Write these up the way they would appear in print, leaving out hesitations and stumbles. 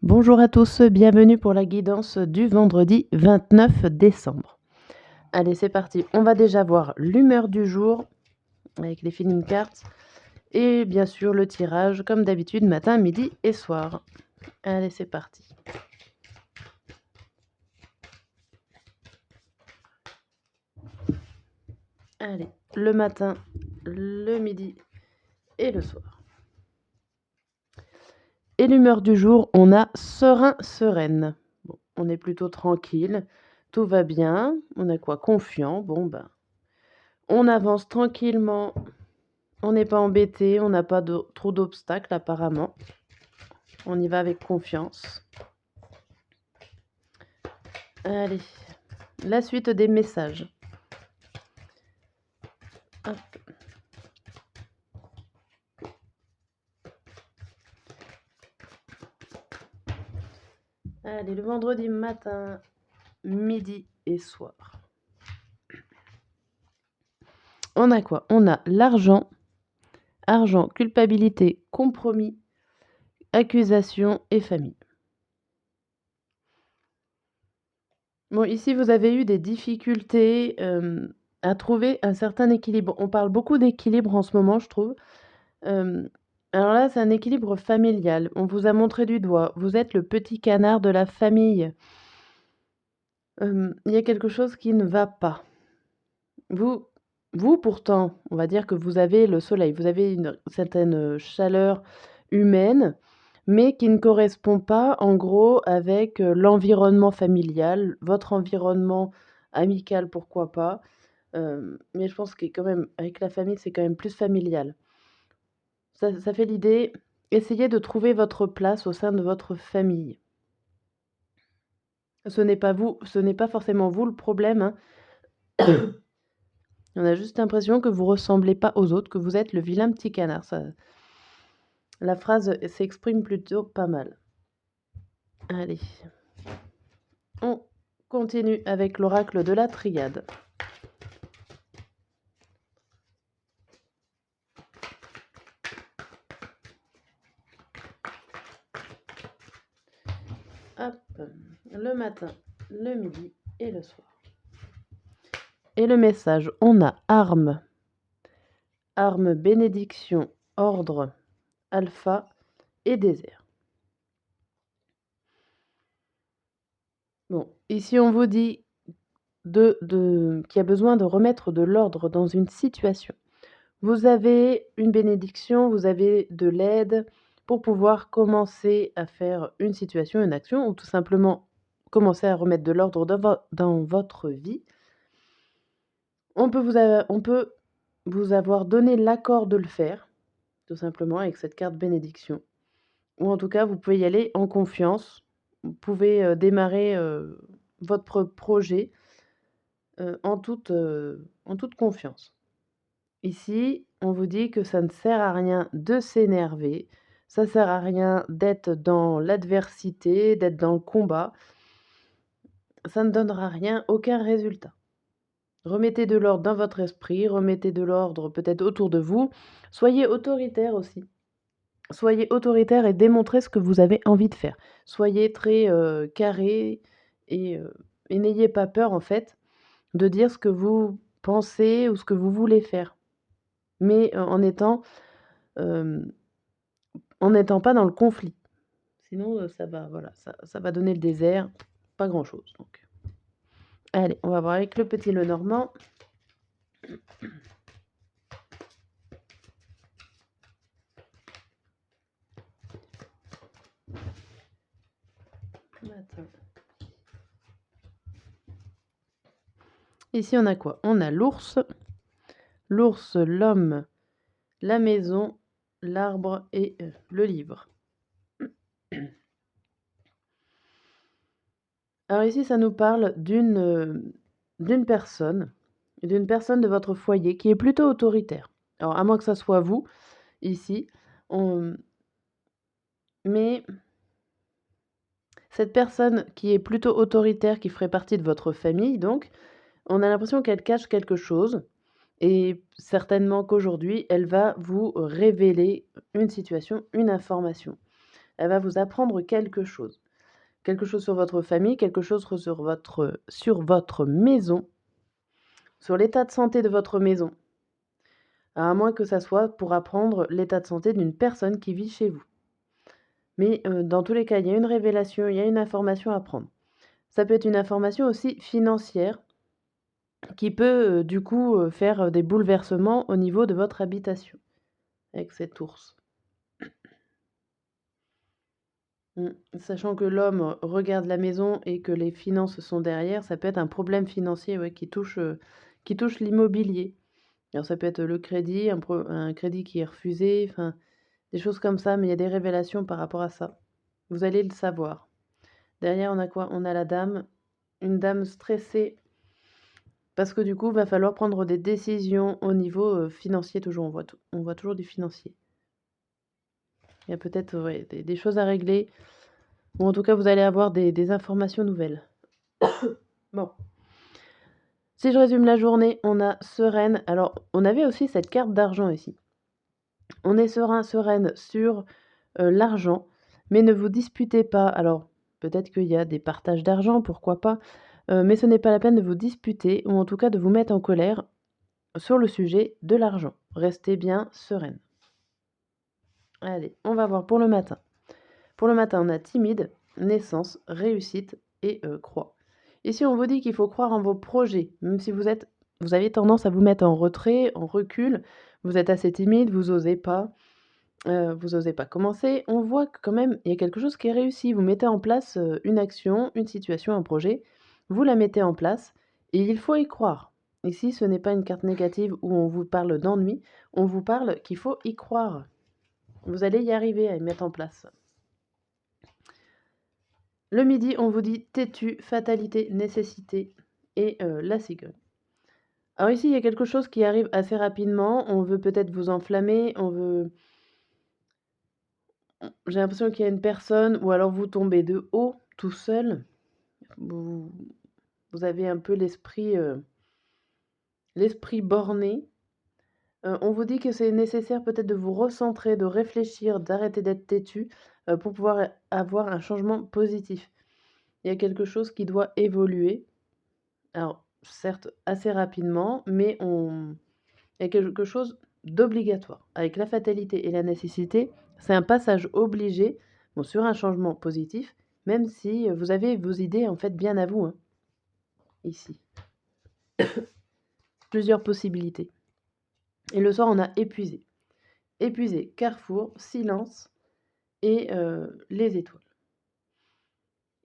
Bonjour à tous, bienvenue pour la guidance du vendredi 29 décembre. Allez, c'est parti. On va déjà voir l'humeur du jour avec les feeling cards et bien sûr le tirage comme d'habitude matin, midi et soir. Allez, c'est parti. Allez, le matin, le midi et le soir. Et l'humeur du jour, on a serein, sereine. Bon, on est plutôt tranquille, tout va bien. On a quoi? Confiant. Bon, ben, on avance tranquillement. On n'est pas embêté, on n'a pas trop d'obstacles apparemment. On y va avec confiance. Allez, la suite des messages. Hop. Allez, le vendredi matin, midi et soir. On a quoi? On a l'argent, argent, culpabilité, compromis, accusation et famille. Bon, ici, vous avez eu des difficultés à trouver un certain équilibre. On parle beaucoup d'équilibre en ce moment, je trouve. Alors là, c'est un équilibre familial. On vous a montré du doigt. Vous êtes le petit canard de la famille. Il y a quelque chose qui ne va pas. Vous vous pourtant, on va dire que vous avez le soleil, vous avez une certaine, chaleur humaine, mais qui ne correspond pas, en gros, avec, l'environnement familial, votre environnement amical, pourquoi pas, mais je pense que quand même, avec la famille, c'est quand même plus familial. Ça fait l'idée, essayez de trouver votre place au sein de votre famille. Ce n'est pas forcément vous le problème, hein. On a juste l'impression que vous ressemblez pas aux autres, que vous êtes le vilain petit canard. Ça, la phrase s'exprime plutôt pas mal. Allez, on continue avec l'oracle de la triade. Hop, le matin, le midi et le soir. Et le message, on a arme, arme, bénédiction, ordre, alpha et désert. Bon, ici on vous dit qu'il y a besoin de remettre de l'ordre dans une situation. Vous avez une bénédiction, vous avez de l'aide pour pouvoir commencer à faire une situation, une action, ou tout simplement commencer à remettre de l'ordre dans votre vie. On peut vous avoir donné l'accord de le faire, tout simplement avec cette carte bénédiction. Ou en tout cas, vous pouvez y aller en confiance. Vous pouvez démarrer votre projet en toute confiance. Ici, on vous dit que ça ne sert à rien de s'énerver, ça sert à rien d'être dans l'adversité, d'être dans le combat. Ça ne donnera rien, aucun résultat. Remettez de l'ordre dans votre esprit, remettez de l'ordre peut-être autour de vous. Soyez autoritaire aussi. Soyez autoritaire et démontrez ce que vous avez envie de faire. Soyez très carré et n'ayez pas peur en fait de dire ce que vous pensez ou ce que vous voulez faire. Mais en n'étant pas dans le conflit. Sinon, ça va voilà, ça va donner le désert, pas grand-chose donc. Allez, on va voir avec le petit Lenormand. Matin. Ici, on a quoi? On a l'ours, l'homme, la maison, l'arbre et le livre. Alors ici, ça nous parle d'une personne de votre foyer qui est plutôt autoritaire. Alors à moins que ça soit vous, ici, mais cette personne qui est plutôt autoritaire, qui ferait partie de votre famille donc, on a l'impression qu'elle cache quelque chose et certainement qu'aujourd'hui, elle va vous révéler une situation, une information. elle va vous apprendre quelque chose. Quelque chose sur votre famille, quelque chose sur votre maison, sur l'état de santé de votre maison. À moins que ça soit pour apprendre l'état de santé d'une personne qui vit chez vous. Mais dans tous les cas, il y a une révélation, il y a une information à prendre. Ça peut être une information aussi financière qui peut, du coup, faire, des bouleversements au niveau de votre habitation avec cet ours. Sachant que l'homme regarde la maison et que les finances sont derrière, ça peut être un problème financier, ouais, qui touche l'immobilier. Alors ça peut être le crédit, un crédit qui est refusé, enfin, des choses comme ça, mais il y a des révélations par rapport à ça. Vous allez le savoir. Derrière, on a quoi? On a la dame, une dame stressée parce que du coup, va falloir prendre des décisions au niveau, financier toujours, on voit toujours du financier. Il y a peut-être, ouais, des choses à régler ou en tout cas, vous allez avoir des informations nouvelles. Bon. Si je résume la journée, on a sereine. Alors, on avait aussi cette carte d'argent ici. On est serein, sereine sur l'argent, mais ne vous disputez pas. Alors, peut-être qu'il y a des partages d'argent, pourquoi pas, mais ce n'est pas la peine de vous disputer ou en tout cas de vous mettre en colère sur le sujet de l'argent. Restez bien sereine. Allez, on va voir pour le matin. Pour le matin, on a timide, naissance, réussite et croix. Ici, on vous dit qu'il faut croire en vos projets, même si vous avez tendance à vous mettre en retrait, en recul, vous êtes assez timide, vous osez pas. Vous osez pas commencer, on voit que quand même, il y a quelque chose qui est réussi. Vous mettez en place, une action, une situation, un projet, vous la mettez en place et il faut y croire. Ici, ce n'est pas une carte négative où on vous parle d'ennui, on vous parle qu'il faut y croire. Vous allez y arriver à y mettre en place. Le midi, on vous dit têtu, fatalité, nécessité et la cigogne. Alors ici, il y a quelque chose qui arrive assez rapidement, on veut peut-être vous enflammer, j'ai l'impression qu'il y a une personne ou alors vous tombez de haut, tout seul. Vous vous avez un peu l'esprit borné. On vous dit que c'est nécessaire peut-être de vous recentrer, de réfléchir, d'arrêter d'être têtu, pour pouvoir avoir un changement positif. Il y a quelque chose qui doit évoluer. Alors certes assez rapidement, mais il y a quelque chose d'obligatoire. Avec la fatalité et la nécessité, c'est un passage obligé, bon, sur un changement positif, même si, vous avez vos idées, en fait, bien à vous, hein, ici. Plusieurs possibilités. Et le soir, on a épuisé. Épuisé, carrefour, silence et les étoiles.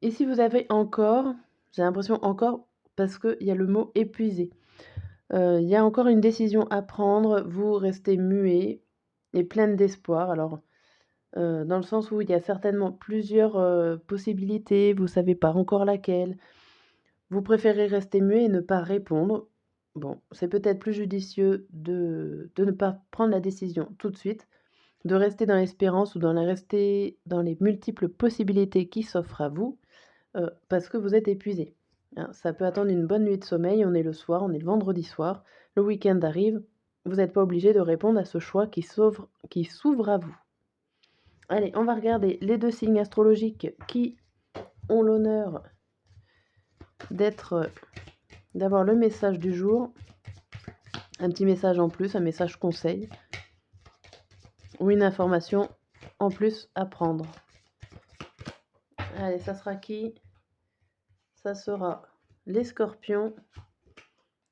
Ici, vous avez encore, j'ai l'impression encore, parce qu'il y a le mot épuisé. Il y a encore une décision à prendre, vous restez muet et pleine d'espoir. Alors, dans le sens où il y a certainement plusieurs, possibilités, vous ne savez pas encore laquelle. Vous préférez rester muet et ne pas répondre. Bon, c'est peut-être plus judicieux de ne pas prendre la décision tout de suite, de rester dans l'espérance ou rester dans les multiples possibilités qui s'offrent à vous, parce que vous êtes épuisé, hein. Ça peut attendre une bonne nuit de sommeil, on est le soir, on est le vendredi soir, le week-end arrive, vous n'êtes pas obligé de répondre à ce choix qui s'ouvre à vous. Allez, on va regarder les 2 signes astrologiques qui ont l'honneur d'avoir le message du jour. Un petit message en plus, un message conseil ou une information en plus à prendre. Allez, ça sera qui? Ça sera les scorpions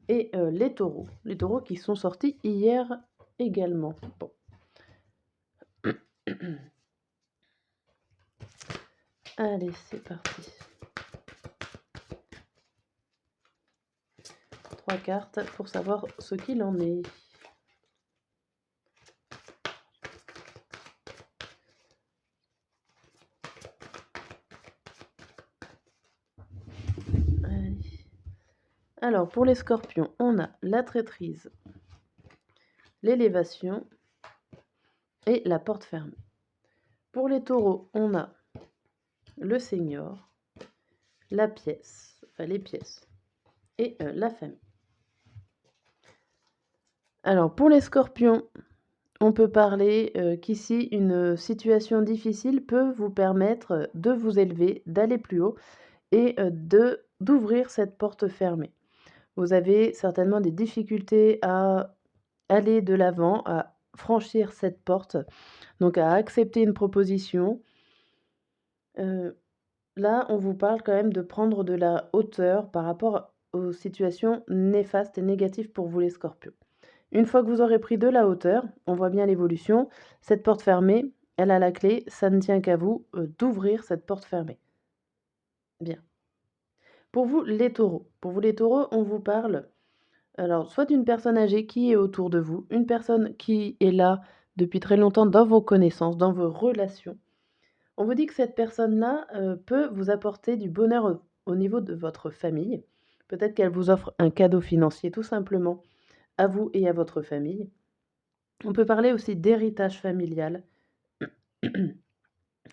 et les taureaux. Les taureaux qui sont sortis hier également. Bon. Allez, c'est parti. 3 cartes pour savoir ce qu'il en est. Allez. Alors, pour les scorpions, on a la traîtrise, l'élévation et la porte fermée. Pour les taureaux, on a le seigneur, la pièce, enfin les pièces, et la famille. Alors, pour les scorpions, on peut parler, qu'ici une situation difficile peut vous permettre, de vous élever, d'aller plus haut et d'ouvrir cette porte fermée. Vous avez certainement des difficultés à aller de l'avant, à franchir cette porte, donc à accepter une proposition. Heu, Là, on vous parle quand même de prendre de la hauteur par rapport aux situations néfastes et négatives pour vous les scorpions. Une fois que vous aurez pris de la hauteur, on voit bien l'évolution, cette porte fermée, elle a la clé, ça ne tient qu'à vous, d'ouvrir cette porte fermée. Bien. Pour vous les taureaux, on vous parle, alors soit d'une personne âgée qui est autour de vous, une personne qui est là depuis très longtemps dans vos connaissances, dans vos relations. On vous dit que cette personne-là, peut vous apporter du bonheur au niveau de votre famille. Peut-être qu'elle vous offre un cadeau financier tout simplement à vous et à votre famille. On peut parler aussi d'héritage familial.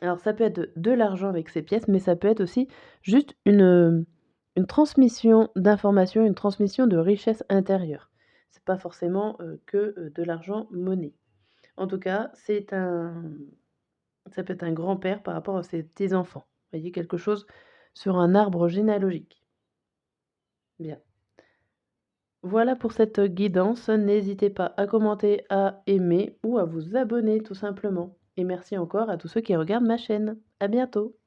Alors ça peut être de l'argent avec ces pièces, mais ça peut être aussi juste une transmission d'informations, une transmission de richesse intérieure. C'est pas forcément, que, de l'argent monnaie. En tout cas, ça peut être un grand-père par rapport à ses petits-enfants. Vous voyez, quelque chose sur un arbre généalogique. Bien. Voilà pour cette guidance. N'hésitez pas à commenter, à aimer ou à vous abonner tout simplement. Et merci encore à tous ceux qui regardent ma chaîne. À bientôt.